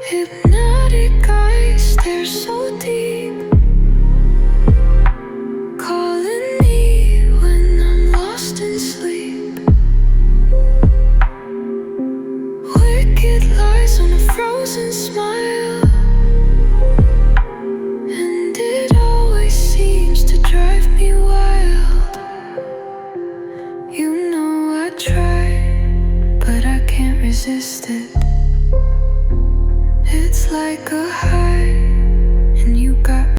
Hypnotic eyes stare so deep, calling me when I'm lost in sleep. Wicked lies on a frozen smile, and it always seems to drive me wild. You know I try, but I can't resist it. It's like a